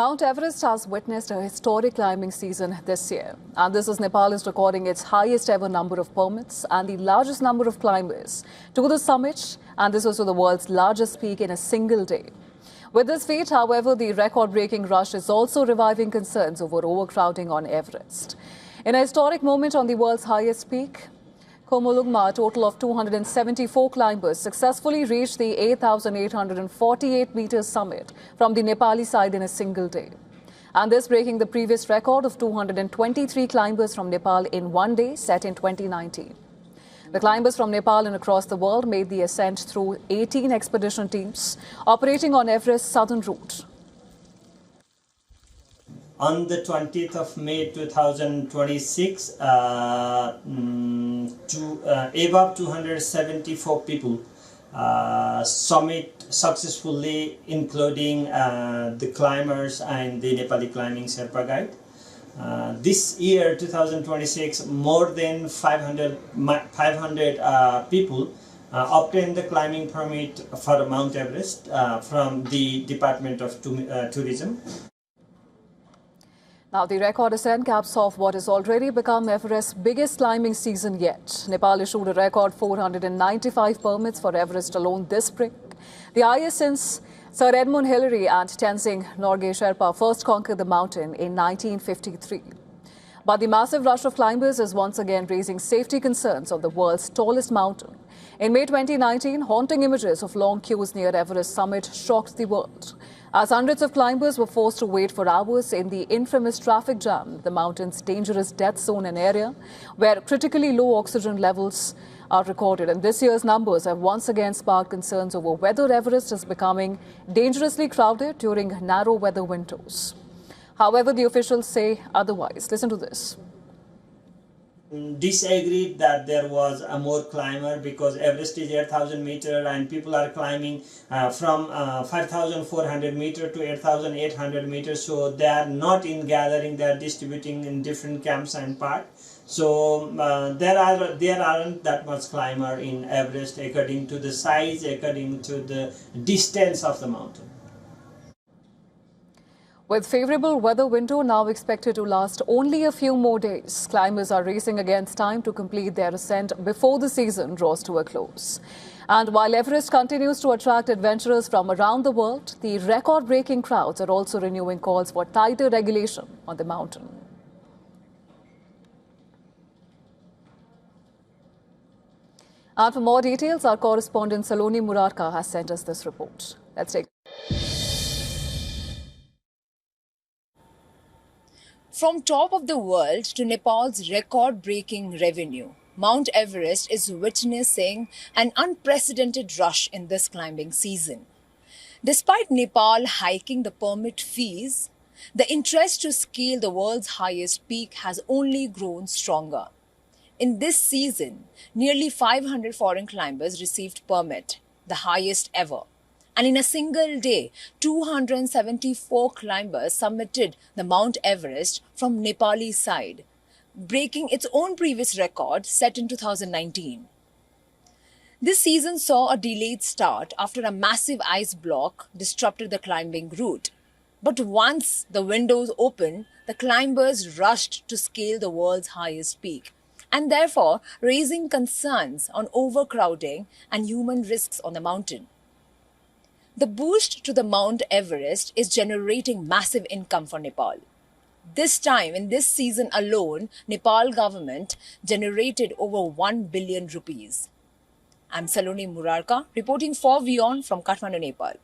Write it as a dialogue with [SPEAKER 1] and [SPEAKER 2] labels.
[SPEAKER 1] Mount Everest has witnessed a historic climbing season this year. And this is Nepal is recording its highest ever number of permits and the largest number of climbers to the summit. And this was the world's largest peak in a single day. With this feat, however, the record-breaking rush is also reviving concerns over overcrowding on Everest. In a historic moment on the world's highest peak, Komolungma, a total of 274 climbers successfully reached the 8,848-meter summit from the Nepali side in a single day. And this breaking the previous record of 223 climbers from Nepal in one day set in 2019. The climbers from Nepal and across the world made the ascent through 18 expedition teams operating on Everest's southern route.
[SPEAKER 2] On the 20th of May 2026, above 274 people summit successfully, including the climbers and the Nepali climbing Sherpa guide. This year, 2026, more than 500 people obtained the climbing permit for Mount Everest from the Department of Tourism.
[SPEAKER 1] Now, the record ascent caps off what has already become Everest's biggest climbing season yet. Nepal issued a record 495 permits for Everest alone this spring, the highest since Sir Edmund Hillary and Tenzing Norgay Sherpa first conquered the mountain in 1953. But the massive rush of climbers is once again raising safety concerns on the world's tallest mountain. In May 2019, haunting images of long queues near Everest summit shocked the world, as hundreds of climbers were forced to wait for hours in the infamous traffic jam, the mountain's dangerous death zone, an area where critically low oxygen levels are recorded. And this year's numbers have once again sparked concerns over whether Everest is becoming dangerously crowded during narrow weather windows. However, the officials say otherwise. Listen to this.
[SPEAKER 2] Disagreed that there was a more climber because Everest is 8,000 meter and people are climbing from 5,400 meter to 8,800 meters. So they are not in gathering; they are distributing in different camps and parts. So there aren't that much climber in Everest according to the size, according to the distance of the mountain.
[SPEAKER 1] With favorable weather window now expected to last only a few more days, climbers are racing against time to complete their ascent before the season draws to a close. And while Everest continues to attract adventurers from around the world, the record-breaking crowds are also renewing calls for tighter regulation on the mountain. And for more details, our correspondent Saloni Murarka has sent us this report. Let's take it.
[SPEAKER 3] From top of the world to Nepal's record-breaking revenue, Mount Everest is witnessing an unprecedented rush in this climbing season. Despite Nepal hiking the permit fees, the interest to scale the world's highest peak has only grown stronger. In this season, nearly 500 foreign climbers received permit, the highest ever. And in a single day, 274 climbers summited the Mount Everest from Nepali side, breaking its own previous record set in 2019. This season saw a delayed start after a massive ice block disrupted the climbing route. But once the windows opened, the climbers rushed to scale the world's highest peak, and therefore raising concerns on overcrowding and human risks on the mountain. The boost to the Mount Everest is generating massive income for Nepal. This time, in this season alone, Nepal government generated over 1 billion rupees. I'm Saloni Murarka, reporting for WION from Kathmandu, Nepal.